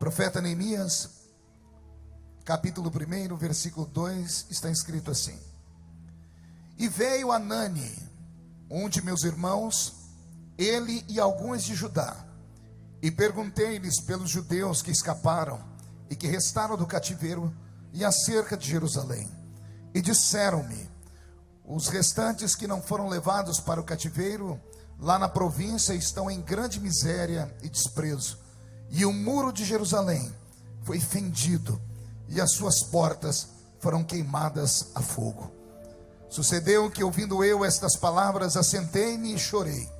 Profeta Neemias, capítulo 1, versículo 2, está escrito assim: E veio Anani, um de meus irmãos, ele e alguns de Judá, e perguntei-lhes pelos judeus que escaparam e que restaram do cativeiro e acerca de Jerusalém. E disseram-me: os restantes que não foram levados para o cativeiro, lá na província, estão em grande miséria e desprezo. E o muro de Jerusalém foi fendido, e as suas portas foram queimadas a fogo. Sucedeu que, ouvindo eu estas palavras, assentei-me e chorei,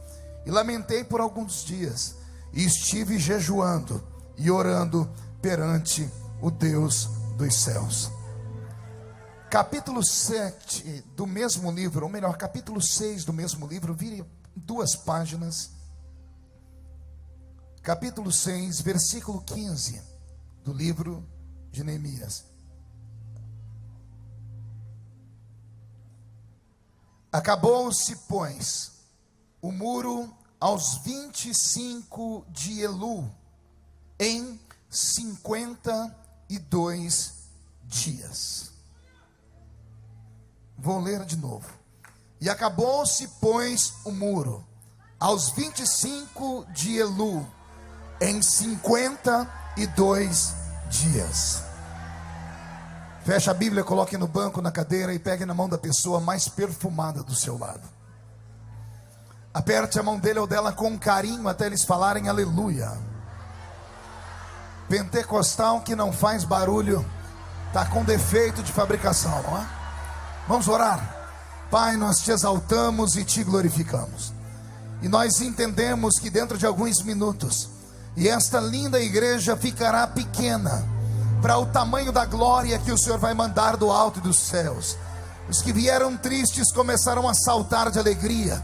e lamentei por alguns dias, e estive jejuando e orando perante o Deus dos céus. Capítulo 7 do mesmo livro, ou melhor, capítulo 6 do mesmo livro, vire 2 páginas. Capítulo 6, versículo 15 do livro de Neemias. Acabou-se, pois, o muro aos 25 de Elu, em 52 dias. Vou ler de novo. E acabou-se, pois, o muro aos 25 de Elu, em 52 dias. Feche a Bíblia, coloque no banco, na cadeira, e pegue na mão da pessoa mais perfumada do seu lado. Aperte a mão dele ou dela com carinho até eles falarem aleluia. Pentecostal que não faz barulho está com defeito de fabricação, não é? Vamos orar. Pai, nós te exaltamos e te glorificamos, e nós entendemos que dentro de alguns minutos, e esta linda igreja ficará pequena para o tamanho da glória que o Senhor vai mandar do alto dos céus. Os que vieram tristes começaram a saltar de alegria.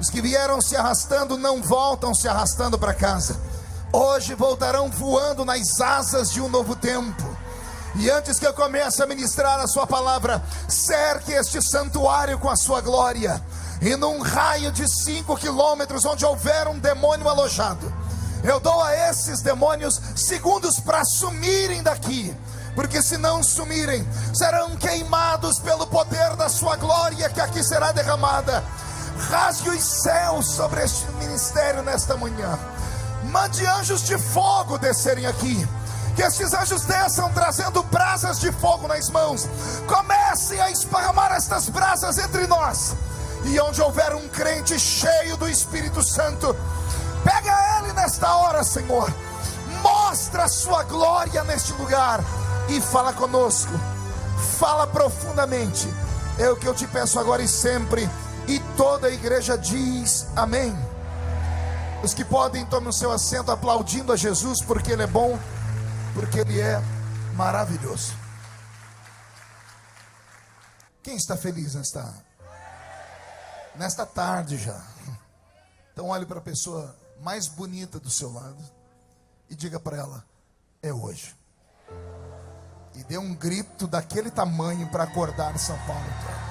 Os que vieram se arrastando não voltam se arrastando para casa. Hoje voltarão voando nas asas de um novo tempo. E antes que eu comece a ministrar a sua palavra, cerque este santuário com a sua glória. E num raio de 5 quilômetros, onde houver um demônio alojado, eu dou a esses demônios segundos para sumirem daqui, porque se não sumirem, serão queimados pelo poder da sua glória que aqui será derramada. Rasgue os céus sobre este ministério nesta manhã. Mande anjos de fogo descerem aqui. Que esses anjos desçam trazendo brasas de fogo nas mãos. Comece a esparramar estas brasas entre nós. E onde houver um crente cheio do Espírito Santo, pega ele nesta hora, Senhor. Mostra a sua glória neste lugar e fala conosco. Fala profundamente. É o que eu te peço agora e sempre. E toda a igreja diz amém. Os que podem, tomem o seu assento aplaudindo a Jesus, porque Ele é bom, porque Ele é maravilhoso. Quem está feliz nesta tarde já? Então olhe para a pessoa mais bonita do seu lado e diga para ela: é hoje. E dê um grito daquele tamanho para acordar São Paulo todo.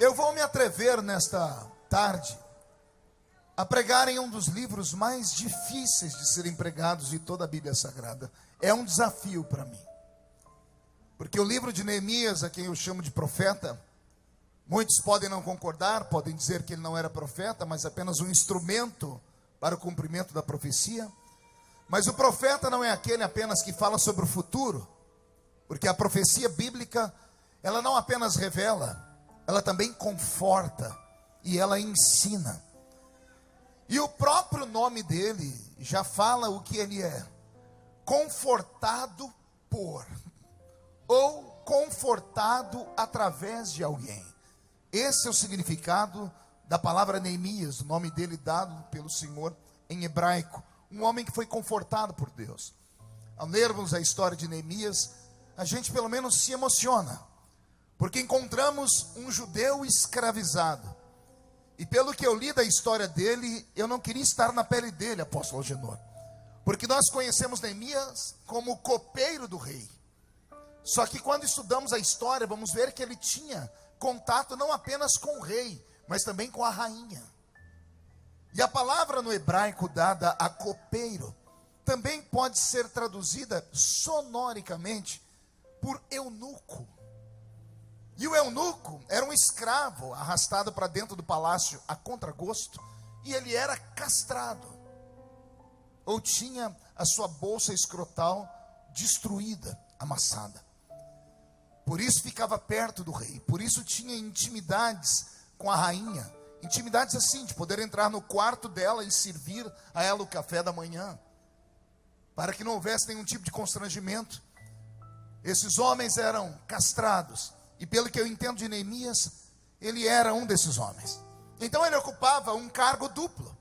Eu vou me atrever nesta tarde a pregar em um dos livros mais difíceis de serem pregados de toda a Bíblia Sagrada. É um desafio para mim, porque o livro de Neemias, a quem eu chamo de profeta, muitos podem não concordar, podem dizer que ele não era profeta, mas apenas um instrumento para o cumprimento da profecia. Mas o profeta não é aquele apenas que fala sobre o futuro, porque a profecia bíblica, ela não apenas revela, ela também conforta e ela ensina. E o próprio nome dele já fala o que ele é: confortado por, ou confortado através de alguém. Esse é o significado da palavra Neemias, o nome dele dado pelo Senhor em hebraico. Um homem que foi confortado por Deus. Ao lermos a história de Neemias, a gente pelo menos se emociona, porque encontramos um judeu escravizado. E pelo que eu li da história dele, eu não queria estar na pele dele, apóstolo Agenor, porque nós conhecemos Neemias como o copeiro do rei. Só que quando estudamos a história, vamos ver que ele tinha contato não apenas com o rei, mas também com a rainha. E a palavra no hebraico dada a copeiro também pode ser traduzida sonoricamente por eunuco. E o eunuco era um escravo arrastado para dentro do palácio a contragosto, e ele era castrado, ou tinha a sua bolsa escrotal destruída, amassada. Por isso ficava perto do rei, por isso tinha intimidades com a rainha, intimidades assim, de poder entrar no quarto dela e servir a ela o café da manhã, para que não houvesse nenhum tipo de constrangimento. Esses homens eram castrados, e pelo que eu entendo de Neemias, ele era um desses homens. Então ele ocupava um cargo duplo.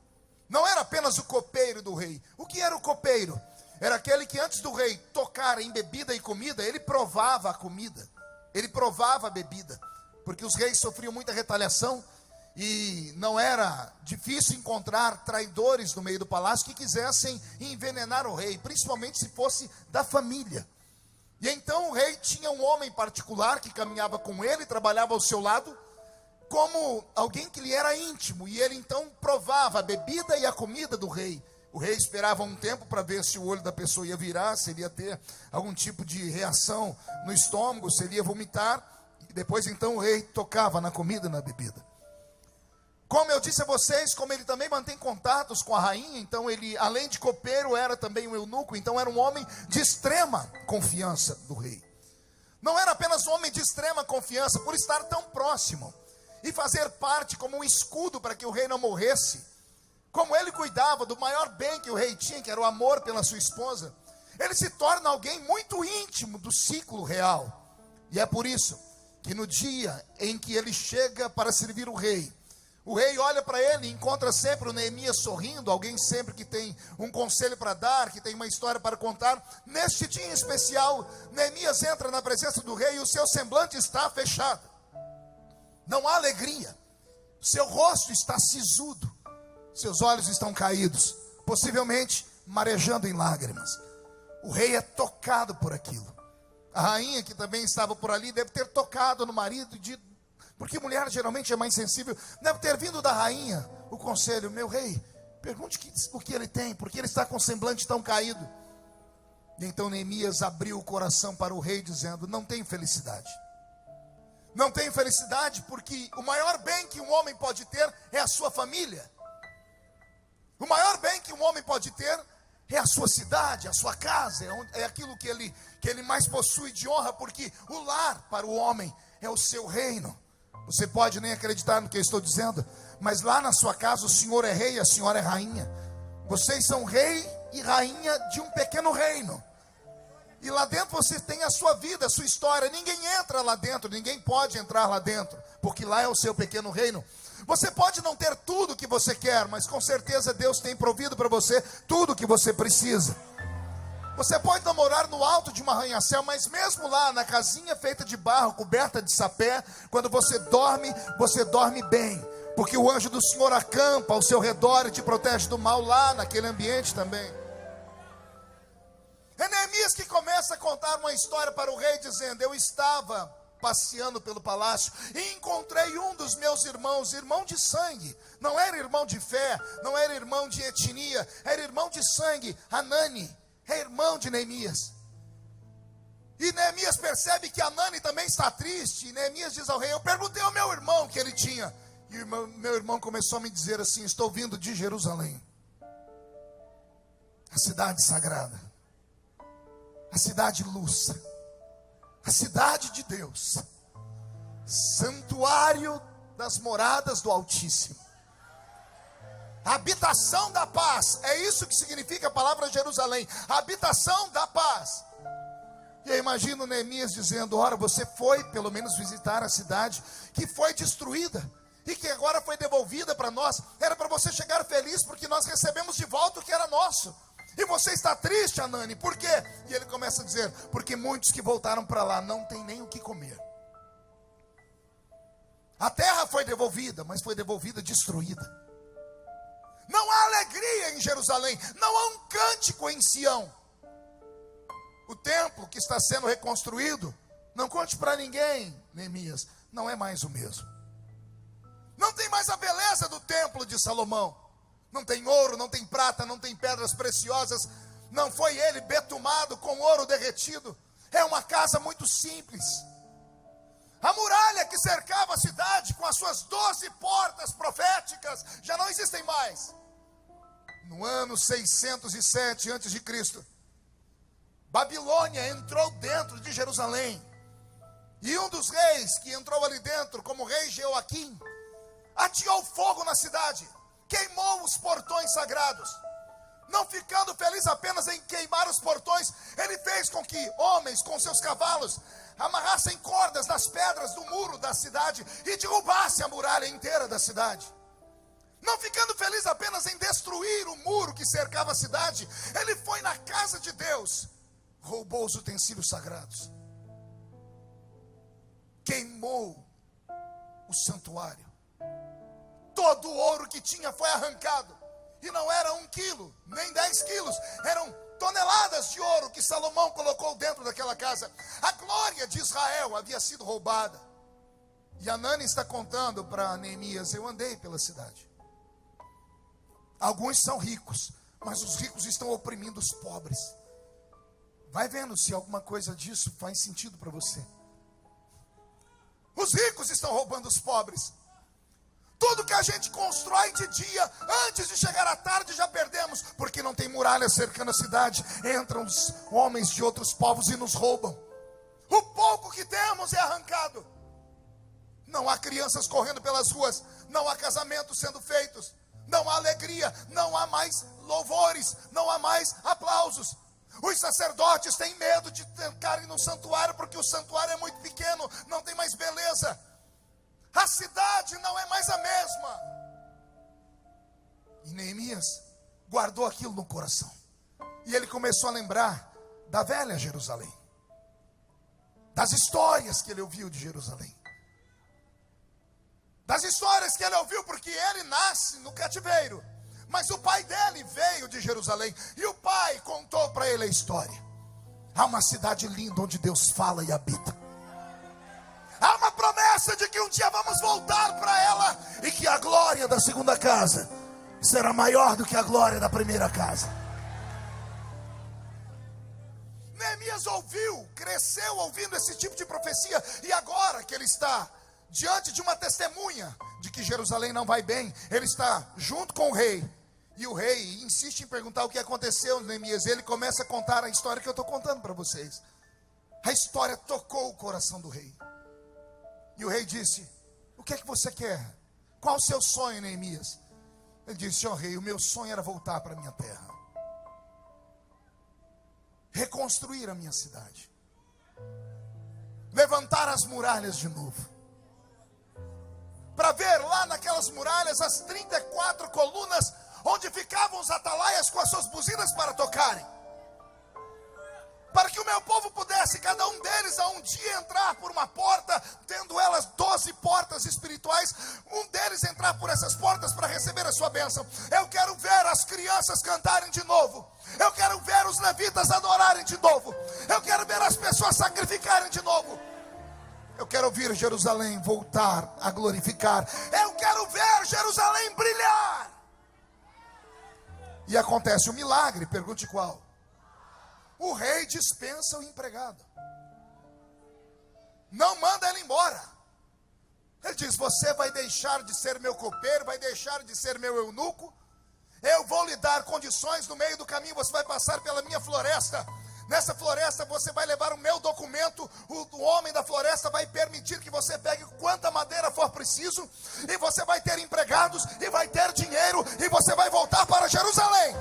Não era apenas o copeiro do rei. O que era o copeiro? Era aquele que antes do rei tocar em bebida e comida, ele provava a comida, ele provava a bebida, porque os reis sofriam muita retaliação, e não era difícil encontrar traidores no meio do palácio que quisessem envenenar o rei, principalmente se fosse da família. E então o rei tinha um homem particular que caminhava com ele, trabalhava ao seu lado, como alguém que lhe era íntimo, e ele então provava a bebida e a comida do rei. O rei esperava um tempo para ver se o olho da pessoa ia virar, se ele ia ter algum tipo de reação no estômago, se ele ia vomitar, e depois então o rei tocava na comida e na bebida. Como eu disse a vocês, como ele também mantém contatos com a rainha, então ele, além de copeiro, era também um eunuco, então era um homem de extrema confiança do rei. Não era apenas um homem de extrema confiança por estar tão próximo e fazer parte como um escudo para que o rei não morresse. Como ele cuidava do maior bem que o rei tinha, que era o amor pela sua esposa, ele se torna alguém muito íntimo do ciclo real. E é por isso que no dia em que ele chega para servir o rei olha para ele e encontra sempre o Neemias sorrindo, alguém sempre que tem um conselho para dar, que tem uma história para contar. Neste dia em especial, Neemias entra na presença do rei e o seu semblante está fechado. Não há alegria, seu rosto está sisudo, seus olhos estão caídos, possivelmente marejando em lágrimas. O rei é tocado por aquilo. A rainha, que também estava por ali, deve ter tocado no marido e dito, porque mulher geralmente é mais sensível, deve ter vindo da rainha o conselho: meu rei, pergunte o que ele tem, porque ele está com o semblante tão caído. E então Neemias abriu o coração para o rei, dizendo: não tem felicidade. Não tem felicidade, porque o maior bem que um homem pode ter é a sua família. O maior bem que um homem pode ter é a sua cidade, a sua casa, é aquilo que ele mais possui de honra, porque o lar para o homem é o seu reino. Você pode nem acreditar no que eu estou dizendo, mas lá na sua casa o senhor é rei, a senhora é rainha. Vocês são rei e rainha de um pequeno reino. E lá dentro você tem a sua vida, a sua história. Ninguém entra lá dentro, ninguém pode entrar lá dentro, porque lá é o seu pequeno reino. Você pode não ter tudo o que você quer, mas com certeza Deus tem provido para você tudo o que você precisa. Você pode não morar no alto de um arranha-céu, mas mesmo lá na casinha feita de barro, coberta de sapé, quando você dorme bem, porque o anjo do Senhor acampa ao seu redor e te protege do mal lá naquele ambiente também. É Neemias que começa a contar uma história para o rei, dizendo: eu estava passeando pelo palácio e encontrei um dos meus irmãos, irmão de sangue, não era irmão de fé, não era irmão de etnia, era irmão de sangue, Hanani, é irmão de Neemias. E Neemias percebe que Hanani também está triste, e Neemias diz ao rei: eu perguntei ao meu irmão o que ele tinha, e o meu irmão começou a me dizer assim: estou vindo de Jerusalém, a cidade sagrada, a cidade luz, a cidade de Deus, santuário das moradas do Altíssimo, a habitação da paz. É isso que significa a palavra Jerusalém, a habitação da paz. E eu imagino Neemias dizendo: ora, você foi pelo menos visitar a cidade que foi destruída e que agora foi devolvida para nós. Era para você chegar feliz, porque nós recebemos de volta o que era nosso. E você está triste, Hanani, por quê? E ele começa a dizer: porque muitos que voltaram para lá não têm nem o que comer. A terra foi devolvida, mas foi devolvida destruída. Não há alegria em Jerusalém, não há um cântico em Sião. O templo que está sendo reconstruído, não conte para ninguém, Neemias, não é mais o mesmo. Não tem mais a beleza do templo de Salomão. não tem ouro, não tem prata, não tem pedras preciosas, não foi ele betumado com ouro derretido. É uma casa muito simples. A muralha que cercava a cidade, com as suas 12 portas proféticas, já não existem mais. No ano 607 a.C., Babilônia entrou dentro de Jerusalém. E um dos reis que entrou ali dentro, como rei Jeoaquim, ateou fogo na cidade, queimou os portões sagrados. Não ficando feliz apenas em queimar os portões, ele fez com que homens com seus cavalos amarrassem cordas nas pedras do muro da cidade e derrubassem a muralha inteira da cidade. Não ficando feliz apenas em destruir o muro que cercava a cidade, ele foi na casa de Deus, roubou os utensílios sagrados, queimou o santuário. Todo o ouro que tinha foi arrancado. E não era 1 quilo, nem 10 quilos, eram toneladas de ouro que Salomão colocou dentro daquela casa. A glória de Israel havia sido roubada. E Anani está contando para Neemias: eu andei pela cidade. Alguns são ricos, mas os ricos estão oprimindo os pobres. Vai vendo se alguma coisa disso faz sentido para você. Os ricos estão roubando os pobres. Tudo que a gente constrói de dia, antes de chegar à tarde já perdemos, porque não tem muralha cercando a cidade. Entram os homens de outros povos e nos roubam. O pouco que temos é arrancado. Não há crianças correndo pelas ruas, não há casamentos sendo feitos, não há alegria, não há mais louvores, não há mais aplausos. Os sacerdotes têm medo de entrarem no santuário, porque o santuário é muito pequeno, não tem mais beleza. A cidade não é mais a mesma. E Neemias guardou aquilo no coração. E ele começou a lembrar da velha Jerusalém, das histórias que ele ouviu de Jerusalém, das histórias que ele ouviu, porque ele nasce no cativeiro, mas o pai dele veio de Jerusalém, e o pai contou para ele a história. Há uma cidade linda onde Deus fala e habita. Há uma promessa de que um dia vamos voltar para ela, e que a glória da segunda casa será maior do que a glória da primeira casa. Neemias ouviu, cresceu ouvindo esse tipo de profecia, e agora que ele está diante de uma testemunha de que Jerusalém não vai bem, ele está junto com o rei, e o rei insiste em perguntar o que aconteceu, Neemias. Ele começa a contar a história que eu estou contando para vocês. A história tocou o coração do rei. E o rei disse: o que é que você quer? Qual o seu sonho, Neemias? Ele disse: ó rei, o meu sonho era voltar para a minha terra, reconstruir a minha cidade, levantar as muralhas de novo, para ver lá naquelas muralhas as 34 colunas onde ficavam os atalaias com as suas buzinas para tocarem, para que o meu povo pudesse, cada um deles, a um dia entrar por uma porta, tendo elas 12 portas espirituais, um deles entrar por essas portas para receber a sua bênção. Eu quero ver as crianças cantarem de novo, eu quero ver os levitas adorarem de novo, eu quero ver as pessoas sacrificarem de novo, eu quero ver Jerusalém voltar a glorificar, eu quero ver Jerusalém brilhar. E acontece um milagre, pergunte qual? O rei dispensa o empregado, não manda ele embora. Ele diz: você vai deixar de ser meu copeiro, vai deixar de ser meu eunuco, eu vou lhe dar condições. No meio do caminho você vai passar pela minha floresta, nessa floresta você vai levar o meu documento, o homem da floresta vai permitir que você pegue quanta madeira for preciso, e você vai ter empregados, e vai ter dinheiro, e você vai voltar para Jerusalém.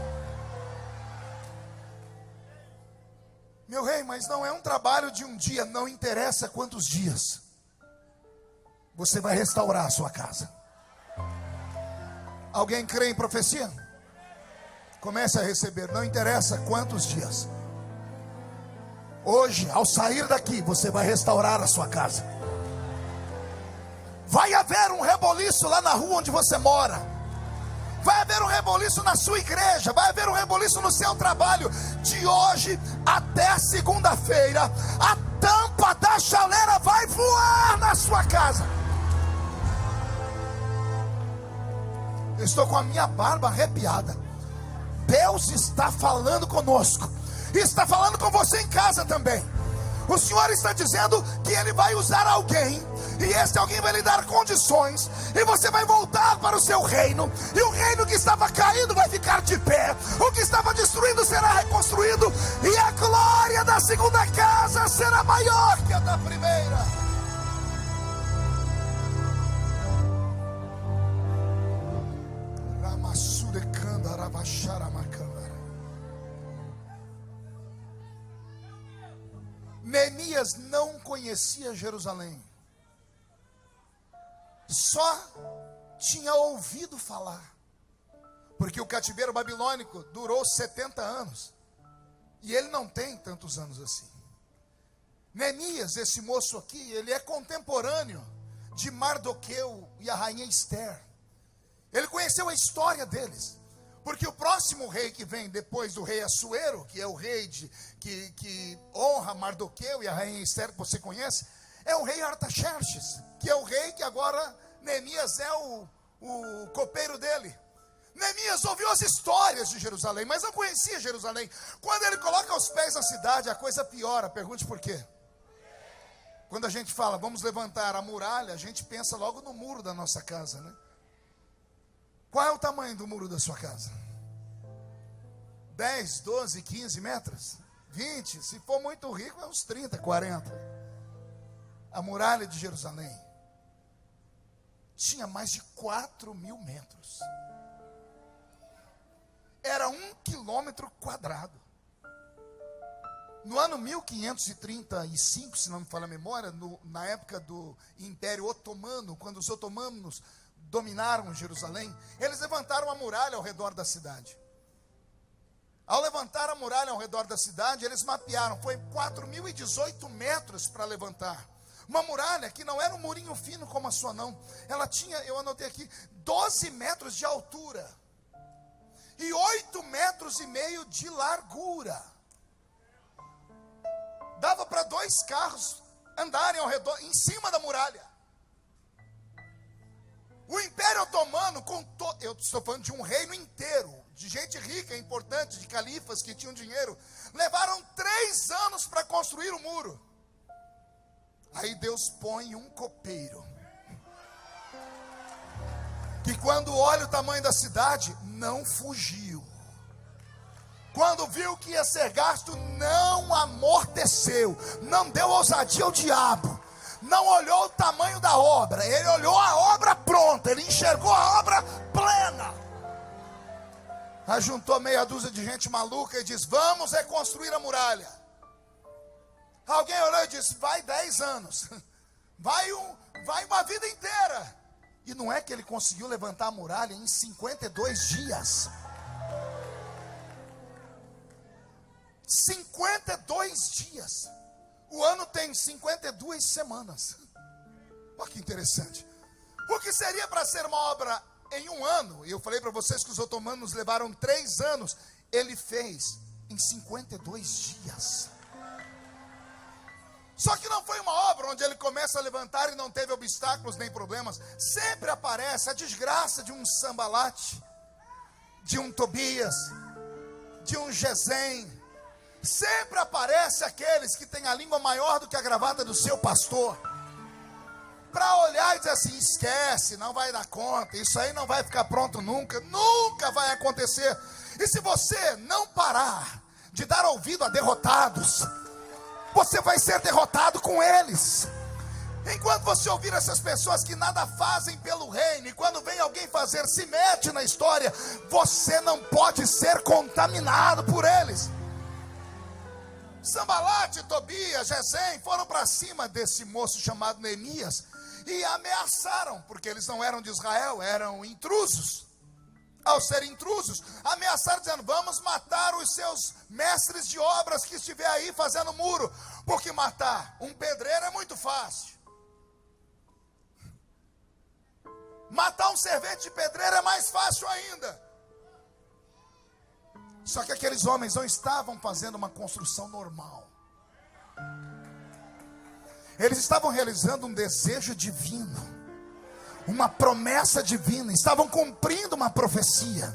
Meu rei, mas não é um trabalho de um dia, não interessa quantos dias, você vai restaurar a sua casa. Alguém crê em profecia? Comece a receber, não interessa quantos dias. Hoje, ao sair daqui, você vai restaurar a sua casa. Vai haver um reboliço lá na rua onde você mora. Vai haver um reboliço na sua igreja, vai haver um reboliço no seu trabalho. De hoje até segunda-feira, a tampa da chaleira vai voar na sua casa. estou com a minha barba arrepiada. Deus está falando conosco, e está falando com você em casa também. O Senhor está dizendo que Ele vai usar alguém, e esse alguém vai lhe dar condições, e você vai voltar para o seu reino, e o reino que estava caído vai ficar de pé, o que estava destruído será reconstruído, e a glória da segunda casa será maior que a da primeira. Neemias não conhecia Jerusalém, só tinha ouvido falar, porque o cativeiro babilônico durou 70 anos, e ele não tem tantos anos assim. Neemias, esse moço aqui, ele é contemporâneo de Mardoqueu e a rainha Esther. Ele conheceu a história deles, porque o próximo rei que vem depois do rei Assuero, que é o rei que honra Mardoqueu e a rainha Esther, que você conhece, é o rei Artaxerxes, que é o rei que agora Neemias é o copeiro dele. Neemias ouviu as histórias de Jerusalém, mas não conhecia Jerusalém. Quando ele coloca os pés na cidade, a coisa piora. Pergunte por quê. Quando a gente fala, vamos levantar a muralha, a gente pensa logo no muro da nossa casa, né? Qual é o tamanho do muro da sua casa? 10, 12, 15 metros? 20, se for muito rico é uns 30, 40. A muralha de Jerusalém tinha mais de 4.000 metros. Era 1 quilômetro quadrado. No ano 1535, se não me falha a memória, na época do Império Otomano, quando os otomanos dominaram Jerusalém, eles levantaram a muralha ao redor da cidade. Ao levantar a muralha ao redor da cidade, eles mapearam, foi 4.018 metros para levantar. Uma muralha que não era um murinho fino como a sua não, ela tinha, eu anotei aqui, 12 metros de altura e 8,5 metros de largura. Dava para 2 carros andarem ao redor, em cima da muralha. O Império Otomano, eu estou falando de um reino inteiro, de gente rica, importante, de califas que tinham dinheiro, levaram 3 anos para construir o muro. Aí Deus põe um copeiro, que quando olha o tamanho da cidade, não fugiu. Quando viu que ia ser gasto, não amorteceu, não deu ousadia ao diabo, não olhou o tamanho da obra, ele olhou a obra pronta, ele enxergou a obra plena. Ajuntou meia dúzia de gente maluca e disse, vamos reconstruir a muralha. Alguém olhou e disse, vai 10 anos, vai uma vida inteira. E não é que ele conseguiu levantar a muralha em 52 dias. 52 dias. O ano tem 52 semanas. Olha que interessante. O que seria para ser uma obra em um ano, e eu falei para vocês que os otomanos levaram 3 anos, ele fez em 52 dias. Só que não foi uma obra onde ele começa a levantar e não teve obstáculos nem problemas. Sempre aparece a desgraça de um Sambalate, de um Tobias, de um Gesem. Sempre aparece aqueles que têm a língua maior do que a gravata do seu pastor, para olhar e dizer assim, esquece, não vai dar conta, isso aí não vai ficar pronto nunca, nunca vai acontecer. E se você não parar de dar ouvido a derrotados, você vai ser derrotado com eles. Enquanto você ouvir essas pessoas que nada fazem pelo reino, e quando vem alguém fazer, se mete na história, você não pode ser contaminado por eles. Sambalate, Tobias, Gesem foram para cima desse moço chamado Neemias e ameaçaram, porque eles não eram de Israel, eram intrusos. Ao serem intrusos, ameaçaram dizendo, vamos matar os seus mestres de obras que estiver aí fazendo muro, porque matar um pedreiro é muito fácil. Matar um servente de pedreiro é mais fácil ainda. Só que aqueles homens não estavam fazendo uma construção normal. Eles estavam realizando um desejo divino. uma promessa divina, estavam cumprindo uma profecia.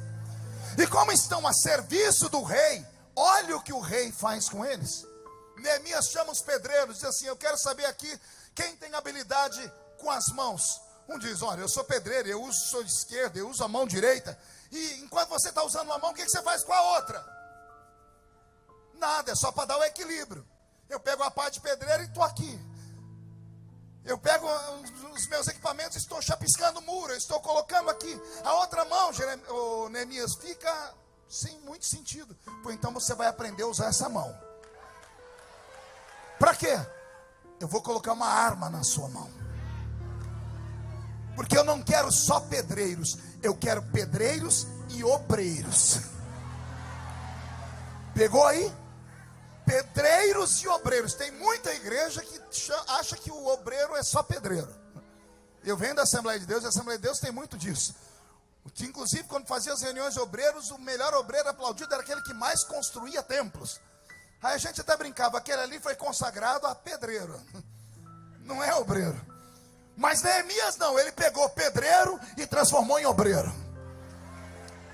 E como estão a serviço do rei, olha o que o rei faz com eles. Neemias chama os pedreiros, diz assim: eu quero saber aqui quem tem habilidade com as mãos. Um diz: olha, eu sou pedreiro, eu uso a esquerda, eu uso a mão direita. E enquanto você está usando uma mão, o que você faz com a outra? Nada, é só para dar o equilíbrio. Eu pego a pá de pedreiro e estou aqui. Eu pego os meus equipamentos e estou chapiscando o muro, eu estou colocando aqui. A outra mão, Neemias, fica sem muito sentido. Pois então você vai aprender a usar essa mão. Para quê? Eu vou colocar uma arma na sua mão. Porque eu não quero só pedreiros, eu quero pedreiros e obreiros. Pegou aí? Pedreiros e obreiros. Tem muita igreja que acha que o obreiro é só pedreiro. Eu venho da Assembleia de Deus, e a Assembleia de Deus tem muito disso. Que, inclusive, quando fazia as reuniões de obreiros, o melhor obreiro aplaudido era aquele que mais construía templos. Aí a gente até brincava, aquele ali foi consagrado a pedreiro, não é obreiro. Mas Neemias não, ele pegou pedreiro e transformou em obreiro.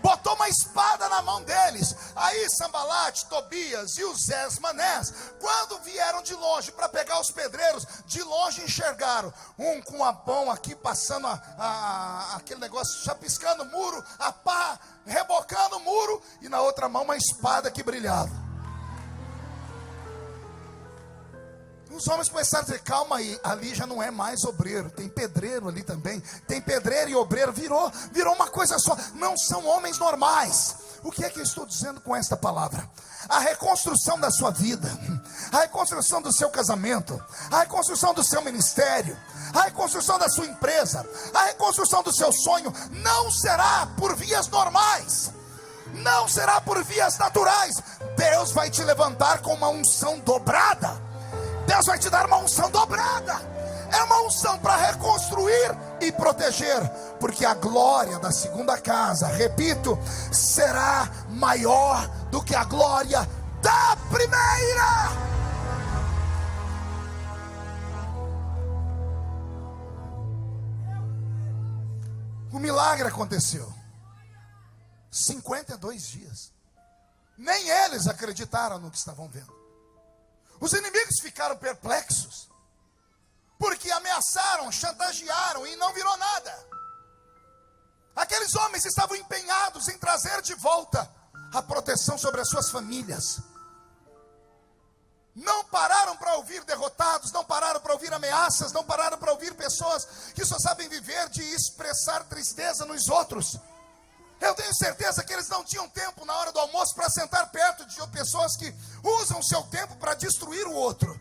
Botou uma espada na mão deles. Aí Sambalate, Tobias e os Manés, quando vieram de longe para pegar os pedreiros, de longe enxergaram um com a mão aqui passando aquele negócio, chapiscando o muro, a pá, rebocando o muro, e na outra mão uma espada que brilhava. Os homens começaram a dizer: calma aí, ali já não é mais obreiro, tem pedreiro ali também, tem pedreiro e obreiro, virou uma coisa só, não são homens normais. O que é que eu estou dizendo com esta palavra? A reconstrução da sua vida, a reconstrução do seu casamento, a reconstrução do seu ministério, a reconstrução da sua empresa, a reconstrução do seu sonho, não será por vias normais, não será por vias naturais. Deus vai te levantar com uma unção dobrada. Deus vai te dar uma unção dobrada. É uma unção para reconstruir e proteger. Porque a glória da segunda casa, repito, será maior do que a glória da primeira. O milagre aconteceu. 52 dias. Nem eles acreditaram no que estavam vendo. Os inimigos ficaram perplexos, porque ameaçaram, chantagearam e não virou nada. Aqueles homens estavam empenhados em trazer de volta a proteção sobre as suas famílias. Não pararam para ouvir derrotados, não pararam para ouvir ameaças, não pararam para ouvir pessoas que só sabem viver de expressar tristeza nos outros. Eu tenho certeza que eles não tinham tempo na hora do almoço para sentar perto de pessoas que usam o seu tempo para destruir o outro.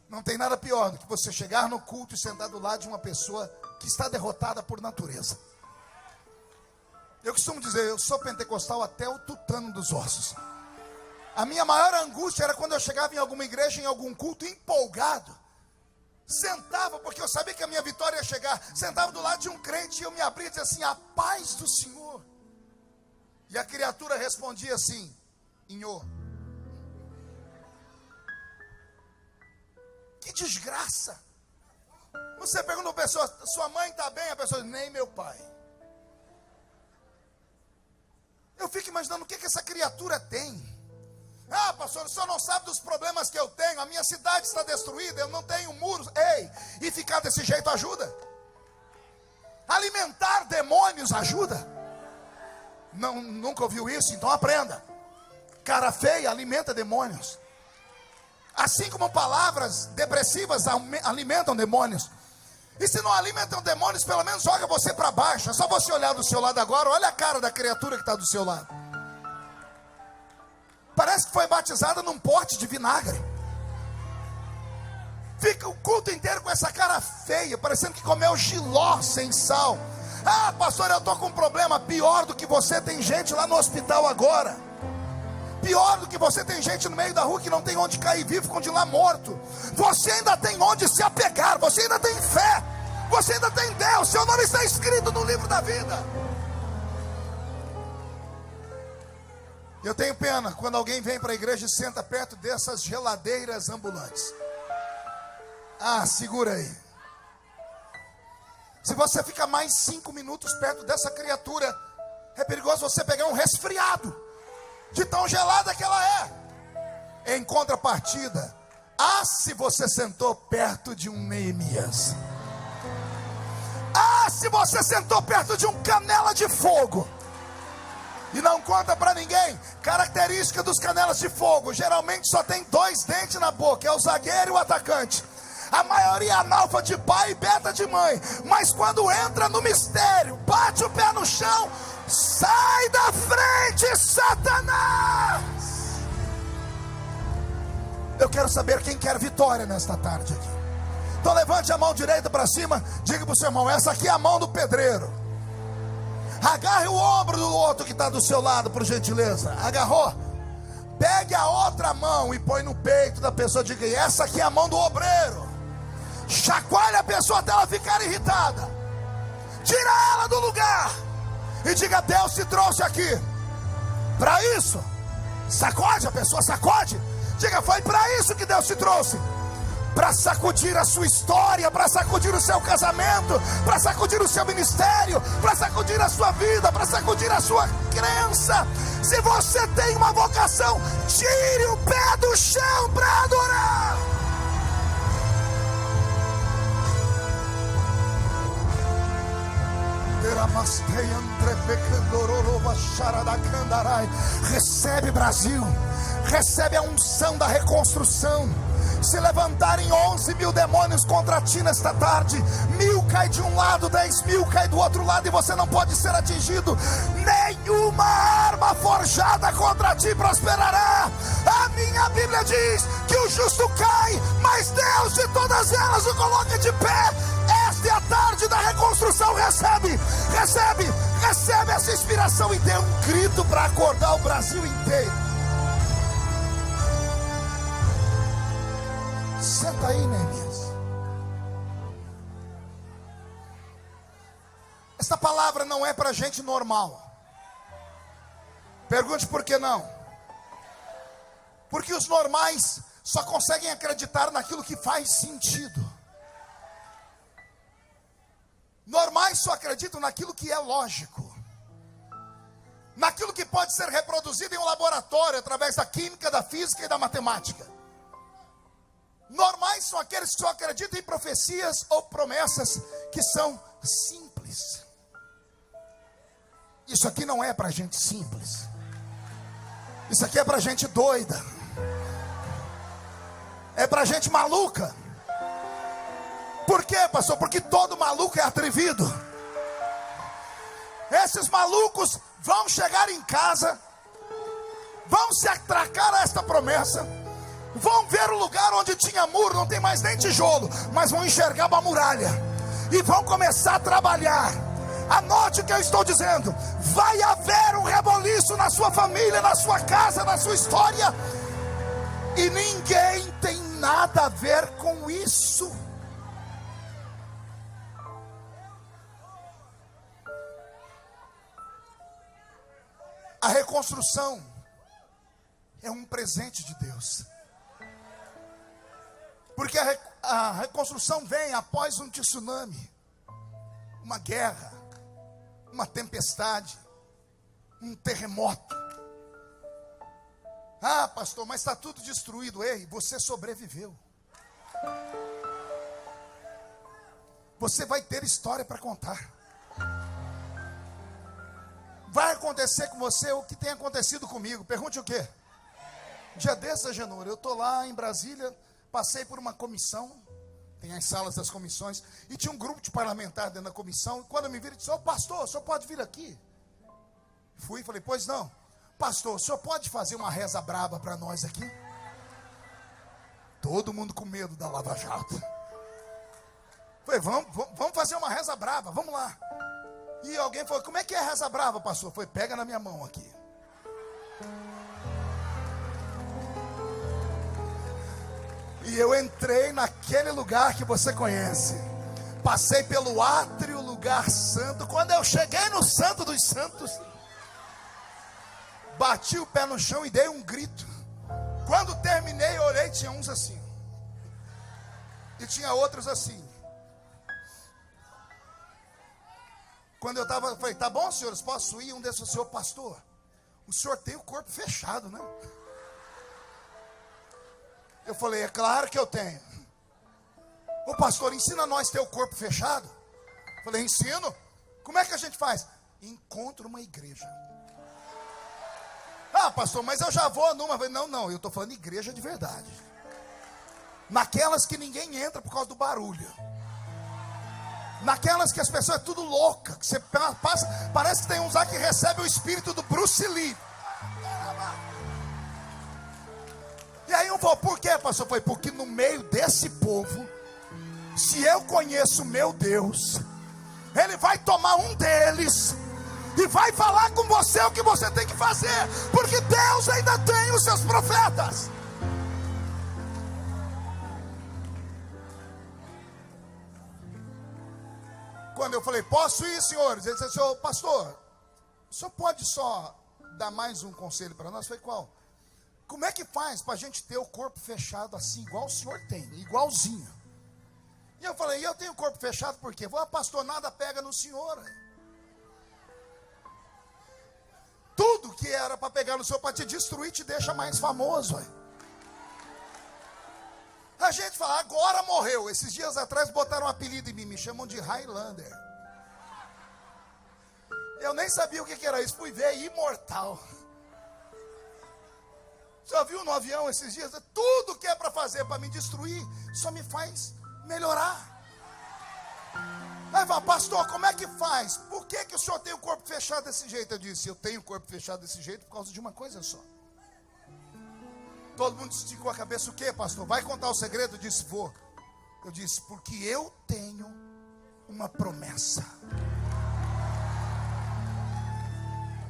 Não tem nada pior do que você chegar no culto e sentar do lado de uma pessoa que está derrotada por natureza. Eu costumo dizer, eu sou pentecostal até o tutano dos ossos. A minha maior angústia era quando eu chegava em alguma igreja, em algum culto, empolgado. Sentava, porque eu sabia que a minha vitória ia chegar. Sentava do lado de um crente e eu me abria e dizia assim: a paz do Senhor. E a criatura respondia assim: Inhô. Que desgraça. Você pergunta a pessoa: sua mãe está bem? A pessoa diz: nem meu pai. Eu fico imaginando o que essa criatura tem. Ah, pastor, o senhor não sabe dos problemas que eu tenho. A minha cidade está destruída, eu não tenho muros. Ei, e ficar desse jeito ajuda? Alimentar demônios ajuda? Não, nunca ouviu isso? Então aprenda. Cara feia alimenta demônios. Assim como palavras depressivas alimentam demônios. E se não alimentam demônios, pelo menos joga você para baixo. É só você olhar do seu lado agora. Olha a cara da criatura que está do seu lado. Parece que foi batizada num pote de vinagre. Fica o culto inteiro com essa cara feia, parecendo que comeu jiló sem sal. Ah, pastor, eu estou com um problema. Pior do que você, tem gente lá no hospital agora. Pior do que você, tem gente no meio da rua que não tem onde cair vivo, ficam de lá morto. Você ainda tem onde se apegar. Você ainda tem fé. Você ainda tem Deus. Seu nome está escrito no livro da vida. Eu tenho pena quando alguém vem para a igreja e senta perto dessas geladeiras ambulantes. Ah, segura aí. Se você fica mais 5 minutos perto dessa criatura, é perigoso você pegar um resfriado, de tão gelada que ela é. Em contrapartida, se você sentou perto de um Neemias, se você sentou perto de um canela de fogo, e não conta para ninguém, característica dos canelas de fogo, geralmente só tem 2 dentes na boca, é o zagueiro e o atacante. A maioria é analfa de pai e beta de mãe, mas quando entra no mistério, bate o pé no chão, sai da frente, Satanás! Eu quero saber quem quer vitória nesta tarde aqui. Então levante a mão direita para cima, diga para o seu irmão, essa aqui é a mão do pedreiro. Agarre o ombro do outro que está do seu lado, por gentileza. Agarrou? Pegue a outra mão e põe no peito da pessoa, diga, essa aqui é a mão do obreiro. Chacoalhe a pessoa até ela ficar irritada, tira ela do lugar e diga, Deus te trouxe aqui para isso. Sacode a pessoa, sacode. Diga, foi para isso que Deus te trouxe, para sacudir a sua história, para sacudir o seu casamento, para sacudir o seu ministério, para sacudir a sua vida, para sacudir a sua crença. Se você tem uma vocação, tire o pé do chão para adorar. Recebe, Brasil, recebe a unção da reconstrução. Se levantarem 11.000 demônios contra ti nesta tarde, 1.000 cai de um lado, 10.000 cai do outro lado, e você não pode ser atingido. Nenhuma arma forjada contra ti prosperará. A minha Bíblia diz que o justo cai, mas Deus de todas elas o coloca de pé. Esta é a tarde da reconstrução. Recebe essa inspiração e dê um grito para acordar o Brasil inteiro. Senta aí, Neemias. Esta palavra não é para gente normal. Pergunte por que não. Porque os normais só conseguem acreditar naquilo que faz sentido. Normais só acreditam naquilo que é lógico, naquilo que pode ser reproduzido em um laboratório através da química, da física e da matemática. Normais são aqueles que só acreditam em profecias ou promessas que são simples. Isso aqui não é para gente simples. Isso aqui é para gente doida. É para gente maluca. Por quê, pastor? Porque todo maluco é atrevido. Esses malucos vão chegar em casa, vão se atracar a esta promessa, vão ver o lugar onde tinha muro, não tem mais nem tijolo, mas vão enxergar uma muralha e vão começar a trabalhar. Anote o que eu estou dizendo. Vai haver um reboliço na sua família, na sua casa, na sua história, e ninguém tem nada a ver com isso. A reconstrução é um presente de Deus. Porque a reconstrução vem após um tsunami, uma guerra, uma tempestade, um terremoto. Ah, pastor, mas está tudo destruído. Ei, você sobreviveu. Você vai ter história para contar. Vai acontecer com você o que tem acontecido comigo. Pergunte o quê? Dia desse, Agenor, eu estou lá em Brasília, passei por uma comissão, tem as salas das comissões, e tinha um grupo de parlamentares dentro da comissão, e quando eu me vi, ele disse, pastor, o senhor pode vir aqui? Fui e falei, pois não. Pastor, o senhor pode fazer uma reza braba para nós aqui? Todo mundo com medo da Lava Jato. Falei, vamos fazer uma reza braba, vamos lá. E alguém falou, como é que é a reza brava, pastor? Foi, pega na minha mão aqui. E eu entrei naquele lugar que você conhece. Passei pelo átrio, lugar santo. Quando eu cheguei no Santo dos Santos, bati o pé no chão e dei um grito. Quando terminei, eu olhei, tinha uns assim. E tinha outros assim. Quando eu estava, falei, tá bom, senhores, posso ir? Um desses falou, senhor pastor, o senhor tem o corpo fechado, né? Eu falei, é claro que eu tenho. Ô pastor, ensina nós a ter o corpo fechado. Eu falei, ensino. Como é que a gente faz? Encontra uma igreja. Ah, pastor, mas eu já vou numa. Eu falei, não, eu estou falando igreja de verdade. Naquelas que ninguém entra por causa do barulho. Naquelas que as pessoas é tudo louca, que você passa, parece que tem uns lá que recebe o espírito do Bruce Lee. E aí eu vou, por quê, pastor? Eu falei, porque no meio desse povo, se eu conheço o meu Deus, Ele vai tomar um deles e vai falar com você o que você tem que fazer, porque Deus ainda tem os seus profetas. Quando eu falei, posso ir, senhores? Ele disse, senhor pastor, o senhor pode só dar mais um conselho para nós? Eu falei, qual? Como é que faz para a gente ter o corpo fechado assim, igual o senhor tem, igualzinho? E eu falei, eu tenho o corpo fechado por quê? Ah, pastor, nada pega no senhor. Tudo que era para pegar no senhor, para te destruir, te deixa mais famoso. A gente fala, agora morreu. Esses dias atrás botaram um apelido em mim, me chamam de Highlander. Eu nem sabia o que era isso, fui ver, imortal. Já viu no avião esses dias? Tudo que é para fazer para me destruir, só me faz melhorar. Aí fala, pastor, como é que faz? Por que o senhor tem o corpo fechado desse jeito? Eu disse, eu tenho o corpo fechado desse jeito por causa de uma coisa só. Todo mundo esticou a cabeça, o que, pastor? Vai contar o segredo? Eu disse, vou. Eu disse, porque eu tenho uma promessa.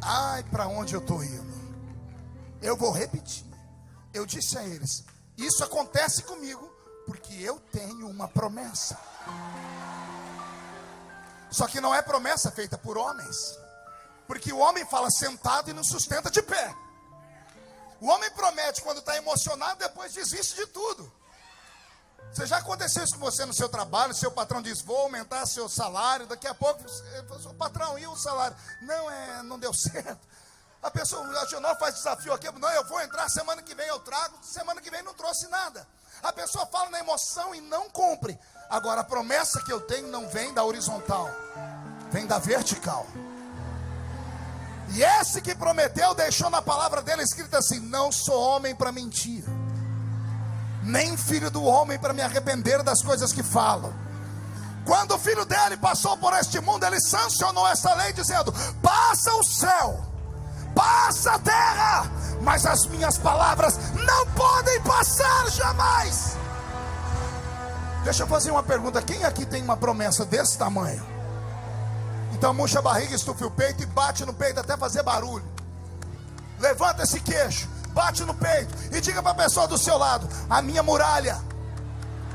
Ai, para onde eu estou indo? Eu vou repetir. Eu disse a eles, isso acontece comigo porque eu tenho uma promessa. Só que não é promessa feita por homens, porque o homem fala sentado e não sustenta de pé. O homem promete quando está emocionado, depois desiste de tudo. Você já aconteceu isso com você no seu trabalho? Seu patrão diz, vou aumentar seu salário. Daqui a pouco, o patrão, e o salário? Não deu certo. A pessoa, não faz desafio aqui. Não, eu vou entrar, semana que vem eu trago. Semana que vem não trouxe nada. A pessoa fala na emoção e não cumpre. Agora a promessa que eu tenho não vem da horizontal, vem da vertical. E esse que prometeu deixou na palavra dele escrito assim, não sou homem para mentir, nem filho do homem para me arrepender das coisas que falo. Quando o filho dele passou por este mundo, ele sancionou essa lei dizendo, passa o céu, passa a terra, mas as minhas palavras não podem passar jamais. Deixa eu fazer uma pergunta, quem aqui tem uma promessa desse tamanho? Então murcha a barriga, estufa o peito e bate no peito até fazer barulho. Levanta esse queixo, bate no peito e diga para a pessoa do seu lado, a minha muralha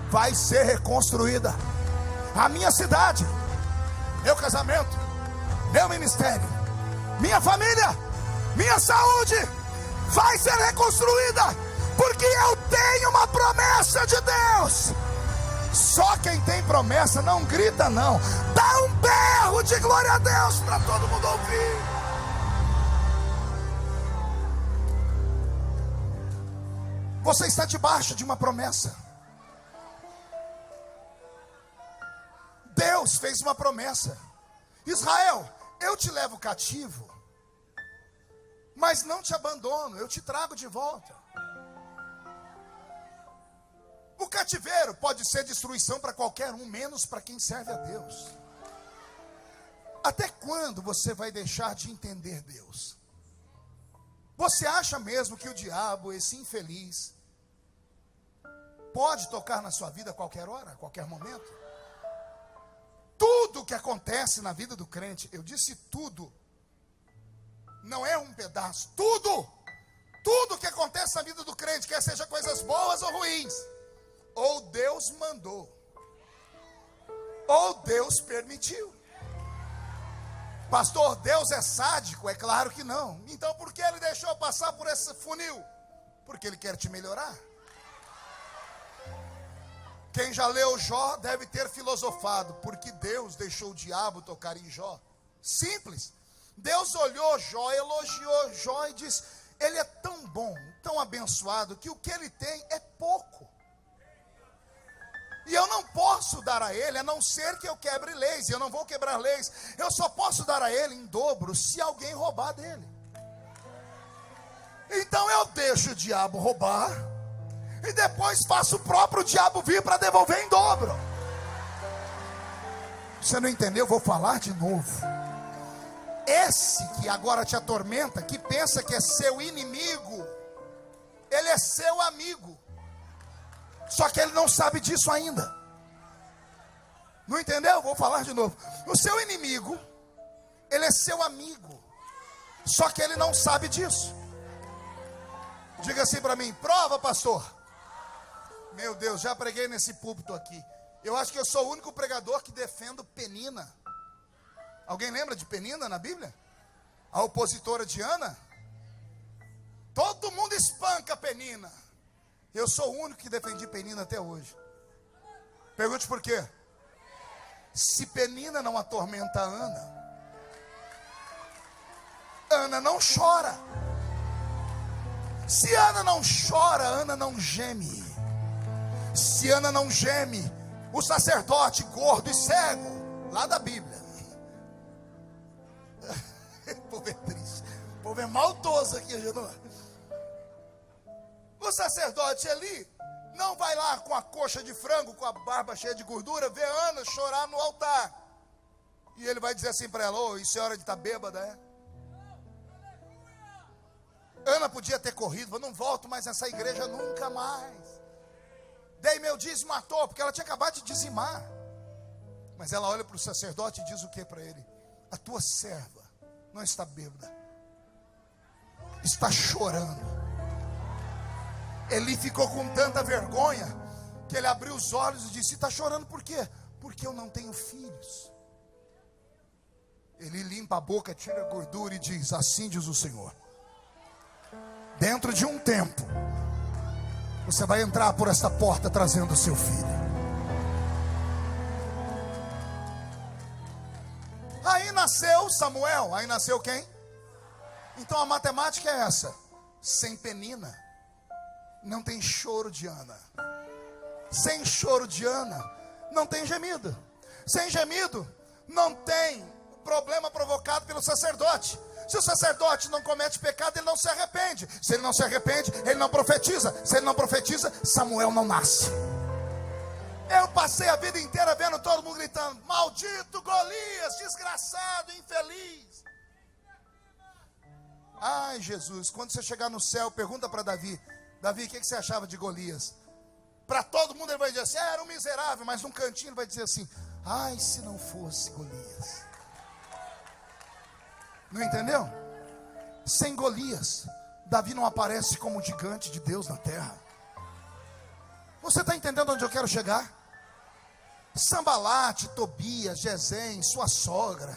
vai ser reconstruída. A minha cidade, meu casamento, meu ministério, minha família, minha saúde vai ser reconstruída, porque eu tenho uma promessa de Deus. Só quem tem promessa não grita não, dá um berro de glória a Deus para todo mundo ouvir. Você está debaixo de uma promessa. Deus fez uma promessa, Israel, eu te levo cativo, mas não te abandono, eu te trago de volta. O cativeiro pode ser destruição para qualquer um, menos para quem serve a Deus. Até quando você vai deixar de entender Deus? Você acha mesmo que o diabo, esse infeliz, pode tocar na sua vida a qualquer hora, a qualquer momento? Tudo que acontece na vida do crente, eu disse tudo, não é um pedaço, tudo que acontece na vida do crente, quer seja coisas boas ou ruins, ou Deus mandou, ou Deus permitiu. Pastor, Deus é sádico? É claro que não. Então por que Ele deixou passar por esse funil? Porque Ele quer te melhorar. Quem já leu Jó deve ter filosofado, porque Deus deixou o diabo tocar em Jó. Simples. Deus olhou Jó, elogiou Jó e disse: ele é tão bom, tão abençoado, que o que ele tem é pouco. E eu não posso dar a ele, a não ser que eu quebre leis. E eu não vou quebrar leis. Eu só posso dar a ele em dobro se alguém roubar dele. Então eu deixo o diabo roubar, e depois faço o próprio diabo vir para devolver em dobro. Você não entendeu? Eu vou falar de novo. Esse que agora te atormenta, que pensa que é seu inimigo, ele é seu amigo. Só que ele não sabe disso ainda. Não entendeu? Vou falar de novo. O seu inimigo, ele é seu amigo. Só que ele não sabe disso. Diga assim para mim: prova, pastor. Meu Deus, já preguei nesse púlpito aqui. Eu acho que eu sou o único pregador que defendo Penina. Alguém lembra de Penina na Bíblia? A opositora de Ana? Todo mundo espanca Penina. Eu sou o único que defendi Penina até hoje. Pergunte por quê? Se Penina não atormenta Ana, Ana não chora. Se Ana não chora, Ana não geme. Se Ana não geme, o sacerdote gordo e cego, lá da Bíblia, o povo é triste, o povo é maldoso aqui, Genô. O sacerdote ali não vai lá com a coxa de frango, com a barba cheia de gordura, ver Ana chorar no altar. E ele vai dizer assim para ela: ô, isso é hora de estar bêbada, é? Ana podia ter corrido, eu não volto mais nessa igreja nunca mais. Dei meu dízimo à toa, porque ela tinha acabado de dizimar. Mas ela olha para o sacerdote e diz o que para ele? A tua serva não está bêbada, está chorando. Eli ficou com tanta vergonha que ele abriu os olhos e disse: está chorando por quê? Porque eu não tenho filhos. Ele limpa a boca, tira a gordura e diz: assim diz o Senhor, dentro de um tempo você vai entrar por esta porta trazendo o seu filho. Aí nasceu Samuel. Aí nasceu quem? Então a matemática é essa: sem Penina não tem choro de Ana. Sem choro de Ana não tem gemido. Sem gemido não tem problema provocado pelo sacerdote. Se o sacerdote não comete pecado, ele não se arrepende. Se ele não se arrepende, ele não profetiza. Se ele não profetiza, Samuel não nasce. Eu passei a vida inteira vendo todo mundo gritando: maldito Golias, desgraçado, infeliz. Ai, Jesus, quando você chegar no céu, pergunta para Davi: Davi, o que você achava de Golias? Para todo mundo ele vai dizer assim: era um miserável. Mas num cantinho ele vai dizer assim: ai, se não fosse Golias. Não entendeu? Sem Golias, Davi não aparece como um gigante de Deus na terra. Você está entendendo onde eu quero chegar? Sambalate, Tobias, Gesem, sua sogra,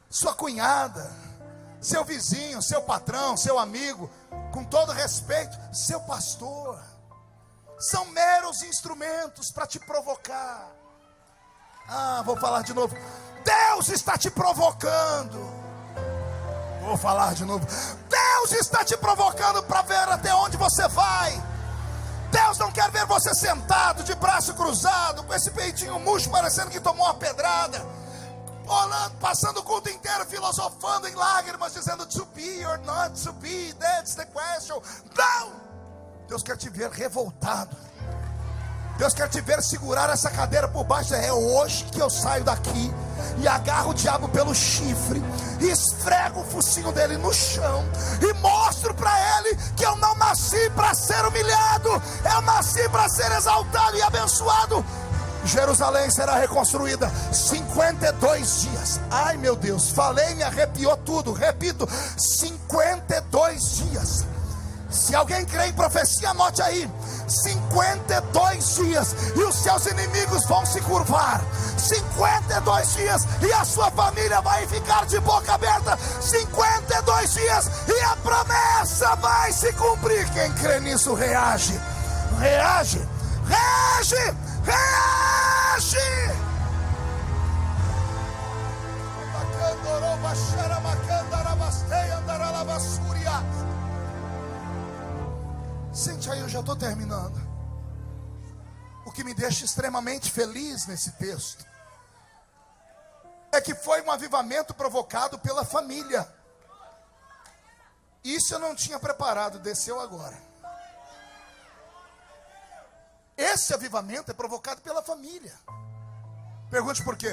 sua cunhada, seu vizinho, seu patrão, seu amigo, com todo respeito, seu pastor, são meros instrumentos para te provocar. Vou falar de novo. Deus está te provocando. Vou falar de novo. Deus está te provocando para ver até onde você vai. Deus não quer ver você sentado, de braço cruzado, com esse peitinho murcho parecendo que tomou uma pedrada, olhando, passando o culto inteiro filosofando em lágrimas, dizendo to be or not to be, that's the question. Não! Deus quer te ver revoltado. Deus quer te ver segurar essa cadeira por baixo. É hoje que eu saio daqui e agarro o diabo pelo chifre e esfrego o focinho dele no chão e mostro para ele que eu não nasci para ser humilhado, eu nasci para ser exaltado e abençoado. Jerusalém será reconstruída 52 dias. Ai meu Deus, falei, me arrepiou tudo. Repito, 52 dias. Se alguém crê em profecia, anote aí: 52 dias e os seus inimigos vão se curvar. 52 dias e a sua família vai ficar de boca aberta. 52 dias e a promessa vai se cumprir. Quem crê nisso reage. Reage, reage, reage. Sente aí, eu já estou terminando. O que me deixa extremamente feliz nesse texto é que foi um avivamento provocado pela família. Isso eu não tinha preparado, desceu agora. Esse avivamento é provocado pela família. Pergunte por quê?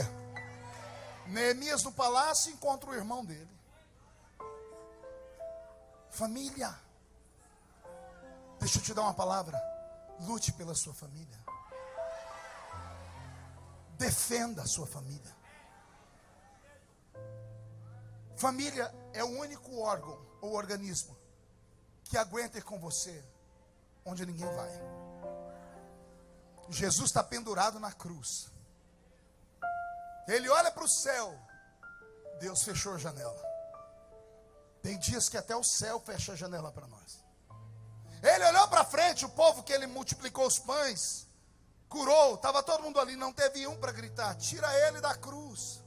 Neemias no palácio encontra o irmão dele. Família. Deixa eu te dar uma palavra. Lute pela sua família. Defenda a sua família. Família é o único órgão ou organismo que aguenta ir com você onde ninguém vai. Jesus está pendurado na cruz. Ele olha para o céu. Deus fechou a janela. Tem dias que até o céu fecha a janela para nós. Ele olhou para frente, o povo que ele multiplicou os pães, curou, estava todo mundo ali, não teve um para gritar, tira ele da cruz.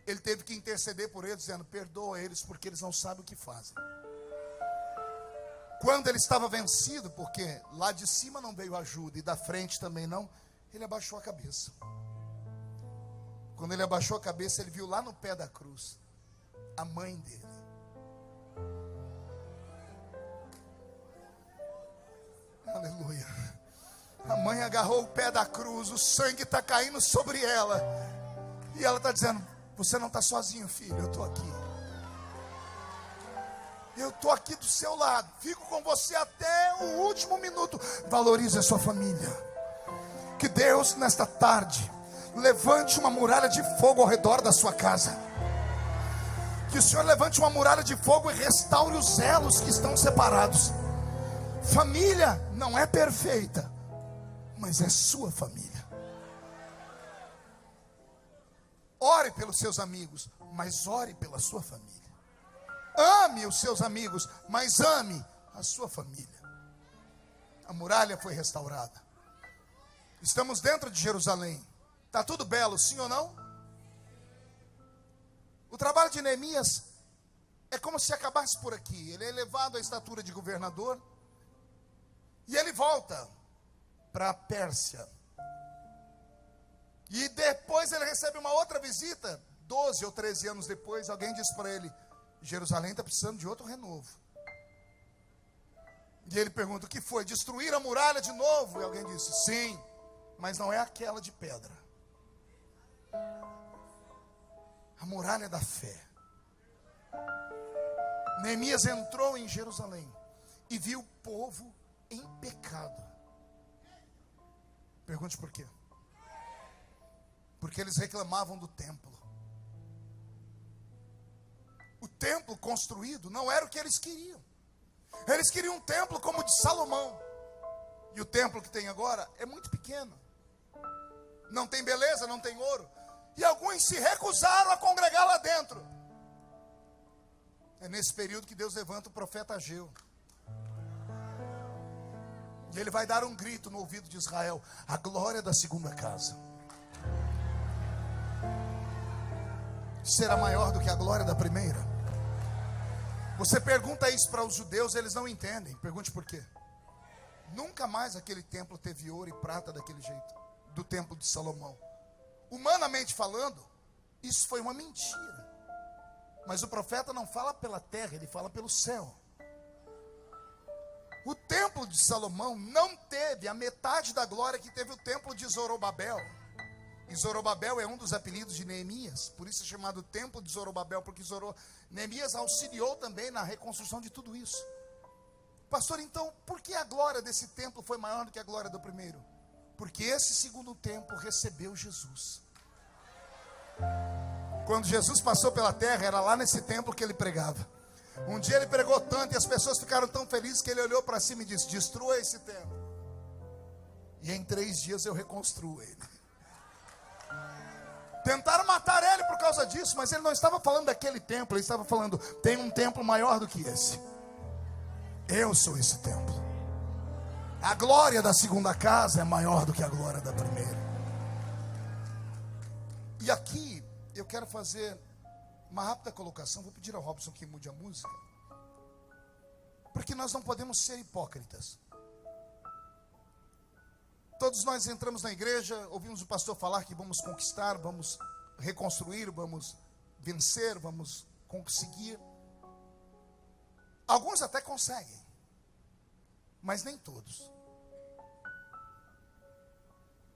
Ele teve que interceder por eles, dizendo, perdoa eles, porque eles não sabem o que fazem. Quando ele estava vencido, porque lá de cima não veio ajuda, e da frente também não, ele abaixou a cabeça. Quando ele abaixou a cabeça, ele viu lá no pé da cruz, a mãe dele. Aleluia. A mãe agarrou o pé da cruz, o sangue está caindo sobre ela. E ela está dizendo, você não está sozinho, filho, eu estou aqui. Eu estou aqui do seu lado, fico com você até o último minuto. Valorize a sua família. Que Deus nesta tarde levante uma muralha de fogo ao redor da sua casa. Que o Senhor levante uma muralha de fogo e restaure os elos que estão separados. Família não é perfeita, mas é sua família. Ore pelos seus amigos, mas ore pela sua família. Ame os seus amigos, mas ame a sua família. A muralha foi restaurada. Estamos dentro de Jerusalém. Está tudo belo, sim ou não? O trabalho de Neemias é como se acabasse por aqui. Ele é elevado à estatura de governador. E ele volta para a Pérsia. E depois ele recebe uma outra visita. 12 ou 13 anos depois, alguém diz para ele, Jerusalém está precisando de outro renovo. E ele pergunta, o que foi? Destruir a muralha de novo? E alguém disse, sim, mas não é aquela de pedra. A muralha da fé. Neemias entrou em Jerusalém e viu o povo em pecado. Pergunte por quê? Porque eles reclamavam do templo. O templo construído não era o que eles queriam. Eles queriam um templo como o de Salomão. E o templo que tem agora é muito pequeno. Não tem beleza, não tem ouro. E alguns se recusaram a congregar lá dentro. É nesse período que Deus levanta o profeta Ageu. E ele vai dar um grito no ouvido de Israel: a glória da segunda casa será maior do que a glória da primeira. Você pergunta isso para os judeus, eles não entendem. Pergunte por quê. Nunca mais aquele templo teve ouro e prata daquele jeito, do templo de Salomão. Humanamente falando, isso foi uma mentira. Mas o profeta não fala pela terra, ele fala pelo céu. O templo de Salomão não teve a metade da glória que teve o templo de Zorobabel. E Zorobabel é um dos apelidos de Neemias, por isso é chamado templo de Zorobabel, porque Neemias auxiliou também na reconstrução de tudo isso. Pastor, então, por que a glória desse templo foi maior do que a glória do primeiro? Porque esse segundo templo recebeu Jesus. Quando Jesus passou pela terra, era lá nesse templo que ele pregava. Um dia ele pregou tanto e as pessoas ficaram tão felizes que ele olhou para cima e disse: destrua esse templo, e em 3 dias eu reconstruo ele. Tentaram matar ele por causa disso, mas ele não estava falando daquele templo, ele estava falando: tem um templo maior do que esse. Eu sou esse templo. A glória da segunda casa é maior do que a glória da primeira. E aqui eu quero fazer Uma rápida colocação, vou pedir ao Robson que mude a música. Porque nós não podemos ser hipócritas. Todos nós entramos na igreja, ouvimos o pastor falar que vamos conquistar, vamos reconstruir, vamos vencer, vamos conseguir. Alguns até conseguem, mas nem todos.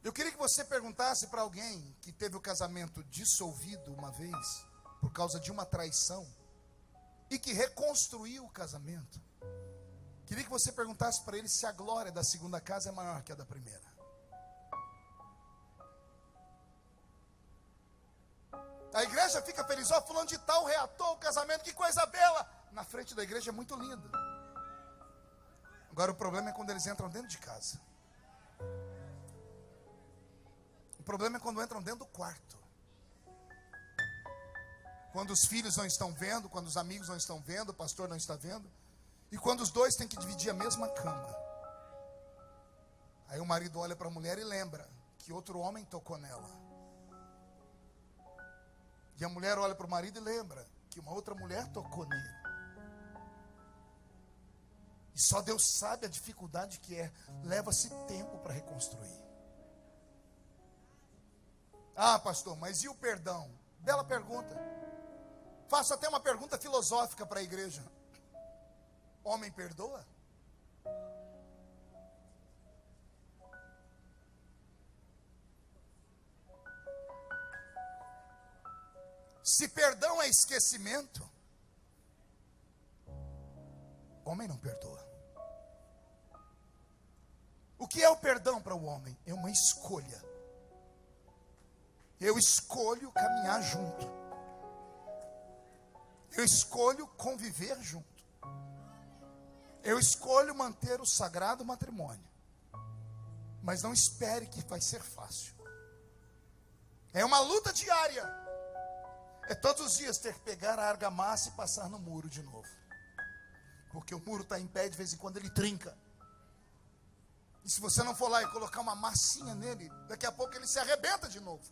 Eu queria que você perguntasse para alguém que teve o casamento dissolvido uma vez, por causa de uma traição, e que reconstruiu o casamento. Queria que você perguntasse para ele se a glória da segunda casa é maior que a da primeira. A igreja fica feliz, ó, fulano de tal reatou o casamento, que coisa bela. Na frente da igreja é muito lindo. Agora o problema é quando eles entram dentro de casa. O problema é quando entram dentro do quarto. Quando os filhos não estão vendo, quando os amigos não estão vendo, o pastor não está vendo. E quando os dois têm que dividir a mesma cama. Aí o marido olha para a mulher e lembra que outro homem tocou nela. E a mulher olha para o marido e lembra que uma outra mulher tocou nele. E só Deus sabe a dificuldade que é. Leva-se tempo para reconstruir. Ah, pastor, mas e o perdão? Bela pergunta. Faço até uma pergunta filosófica para a igreja. Homem perdoa? Se perdão é esquecimento, homem não perdoa. O que é o perdão para o homem? É uma escolha. Eu escolho caminhar junto. Eu escolho conviver junto. Eu escolho manter o sagrado matrimônio. Mas não espere que vai ser fácil. É uma luta diária. É todos os dias ter que pegar a argamassa e passar no muro de novo. Porque o muro está em pé, de vez em quando ele trinca. E se você não for lá e colocar uma massinha nele, daqui a pouco ele se arrebenta de novo.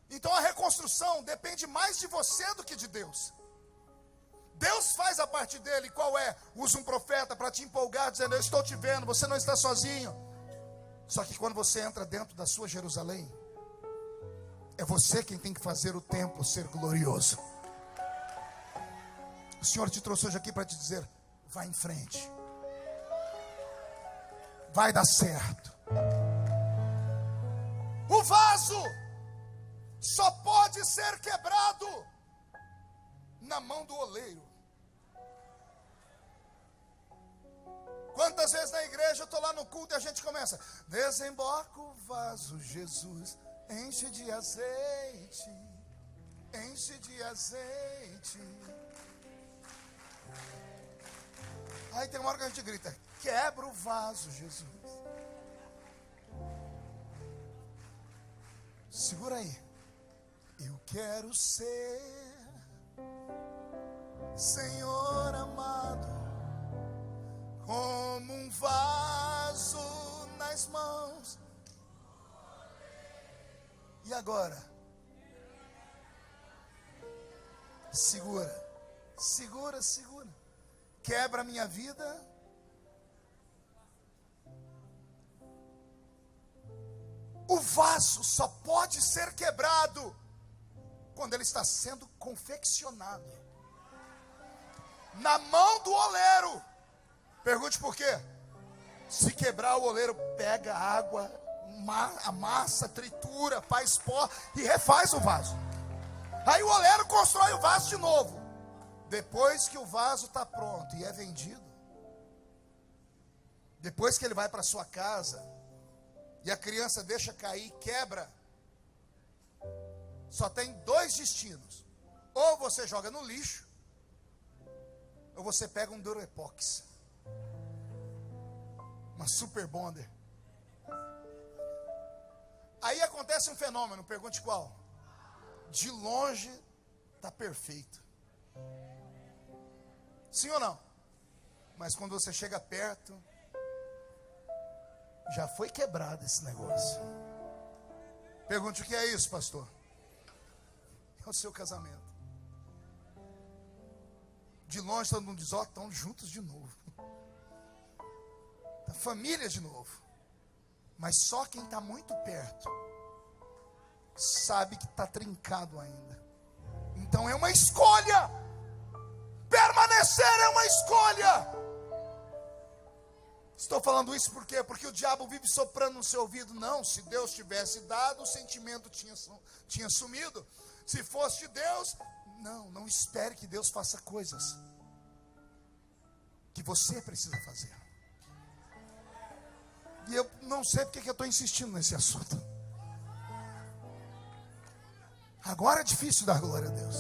Então a reconstrução depende mais de você do que de Deus. Deus faz a parte dele. Qual é? Usa um profeta para te empolgar, dizendo: eu estou te vendo, você não está sozinho. Só que quando você entra dentro da sua Jerusalém, é você quem tem que fazer o templo ser glorioso. O Senhor te trouxe hoje aqui para te dizer: vai em frente, vai dar certo. O vaso só pode ser quebrado na mão do oleiro. Quantas vezes na igreja eu estou lá no culto e a gente começa: desemboca o vaso, Jesus, enche de azeite, enche de azeite. Aí tem uma hora que a gente grita: quebra o vaso, Jesus. Segura aí. Eu quero ser, Senhor amado, como um vaso nas mãos. E agora? Segura, segura, segura. Quebra a minha vida. O vaso só pode ser quebrado quando ele está sendo confeccionado na mão do oleiro. Pergunte por quê? Se quebrar, o oleiro pega água, amassa, tritura, faz pó e refaz o vaso. Aí o oleiro constrói o vaso de novo. Depois que o vaso está pronto e é vendido, depois que ele vai para sua casa e a criança deixa cair, quebra, só tem dois destinos: ou você joga no lixo, ou você pega um Durepox, uma Super Bonder. Aí acontece um fenômeno, pergunte qual? De longe está perfeito. Sim ou não? Mas quando você chega perto, já foi quebrado esse negócio. Pergunte: o que é isso, pastor? É o seu casamento. De longe todo mundo diz: ó, estão juntos de novo. Da família de novo. Mas só quem está muito perto sabe que está trincado ainda. Então é uma escolha. Permanecer é uma escolha. Estou falando isso por quê? Porque o diabo vive soprando no seu ouvido: não, se Deus tivesse dado, o sentimento tinha sumido. Se fosse de Deus, não espere que Deus faça coisas que você precisa fazer. E eu não sei porque que eu estou insistindo nesse assunto. Agora é difícil dar glória a Deus.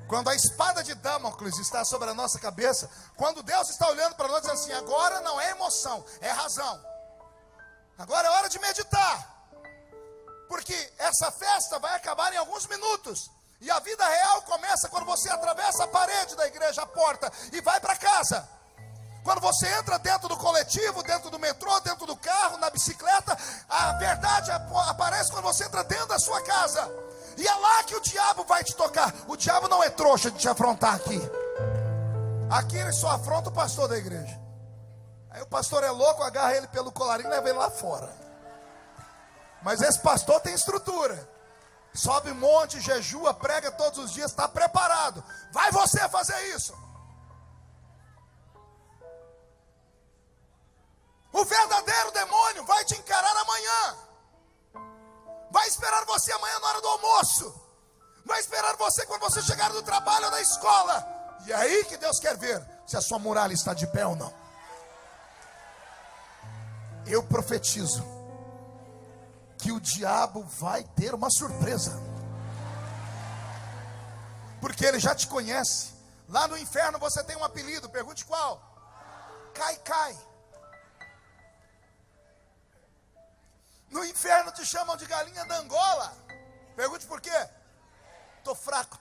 Quando a espada de Damocles está sobre a nossa cabeça, quando Deus está olhando para nós, diz assim: agora não é emoção, é razão. Agora é hora de meditar. Porque essa festa vai acabar em alguns minutos. E a vida real começa quando você atravessa a parede da igreja, a porta, e vai para casa. Quando você entra dentro do coletivo, dentro do metrô, dentro do carro, na bicicleta, a verdade aparece quando você entra dentro da sua casa. E é lá que o diabo vai te tocar. O diabo não é trouxa de te afrontar aqui. Aqui ele só afronta o pastor da igreja. Aí o pastor é louco, agarra ele pelo colarinho e leva ele lá fora. Mas esse pastor tem estrutura. Sobe um monte, jejua, prega todos os dias, está preparado. Vai você fazer isso. O verdadeiro demônio vai te encarar amanhã. Vai esperar você amanhã na hora do almoço. Vai esperar você quando você chegar do trabalho ou da escola. E é aí que Deus quer ver se a sua muralha está de pé ou não. Eu profetizo que o diabo vai ter uma surpresa. Porque ele já te conhece. Lá no inferno você tem um apelido, pergunte qual? Cai. No inferno te chamam de galinha da Angola. Pergunte por quê? Tô fraco.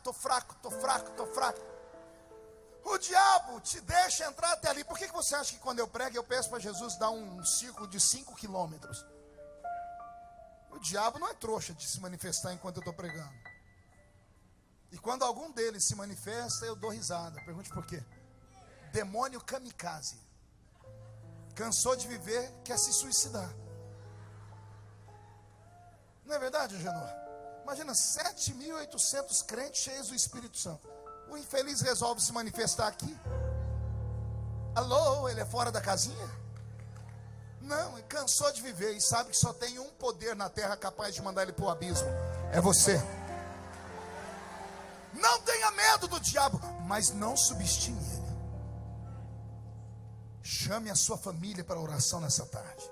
O diabo te deixa entrar até ali. Por que você acha que quando eu prego, eu peço para Jesus dar um círculo de 5 quilômetros? O diabo não é trouxa de se manifestar enquanto eu estou pregando. E quando algum deles se manifesta, eu dou risada. Pergunte por quê? Demônio kamikaze. Cansou de viver, quer se suicidar. Não é verdade, Genor? Imagina 7.800 crentes cheios do Espírito Santo. O infeliz resolve se manifestar aqui. Alô, ele é fora da casinha? Não, ele cansou de viver e sabe que só tem um poder na terra capaz de mandar ele para o abismo. É você. Não tenha medo do diabo, mas não subestime ele. Chame a sua família para a oração nessa tarde.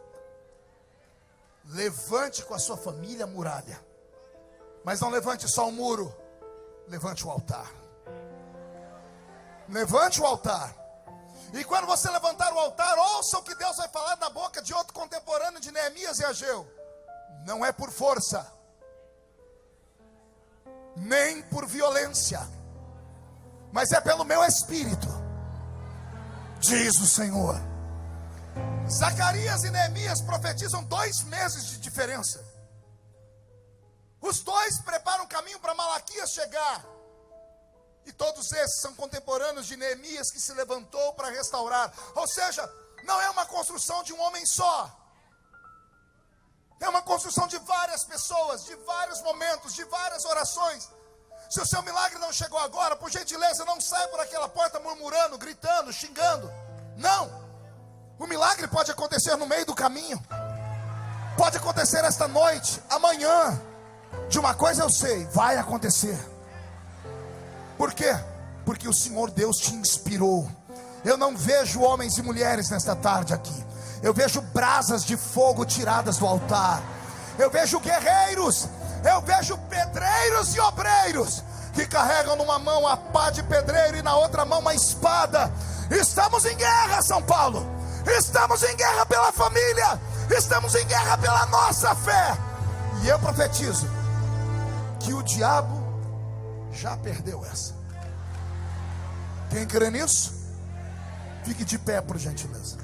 Levante com a sua família a muralha. Mas não levante só o muro. Levante o altar. Levante o altar. E quando você levantar o altar, ouça o que Deus vai falar na boca de outro contemporâneo de Neemias e Ageu. Não é por força, nem por violência, mas é pelo meu espírito, diz o Senhor. Zacarias e Neemias profetizam 2 meses de diferença. Os dois preparam o caminho para Malaquias chegar. E todos esses são contemporâneos de Neemias, que se levantou para restaurar. Ou seja, não é uma construção de um homem só. É uma construção de várias pessoas, de vários momentos, de várias orações. Se o seu milagre não chegou agora, por gentileza, não saia por aquela porta murmurando, gritando, xingando. Não. O milagre pode acontecer no meio do caminho. Pode acontecer esta noite, amanhã. De uma coisa eu sei, vai acontecer. Por quê? Porque o Senhor Deus te inspirou. Eu não vejo homens e mulheres nesta tarde aqui. Eu vejo brasas de fogo tiradas do altar. Eu vejo guerreiros. Eu vejo pedreiros e obreiros que carregam numa mão a pá de pedreiro e na outra mão uma espada. Estamos em guerra, São Paulo. Estamos em guerra pela família. Estamos em guerra pela nossa fé. E eu profetizo que o diabo já perdeu essa. Quem crê nisso? Fique de pé, por gentileza.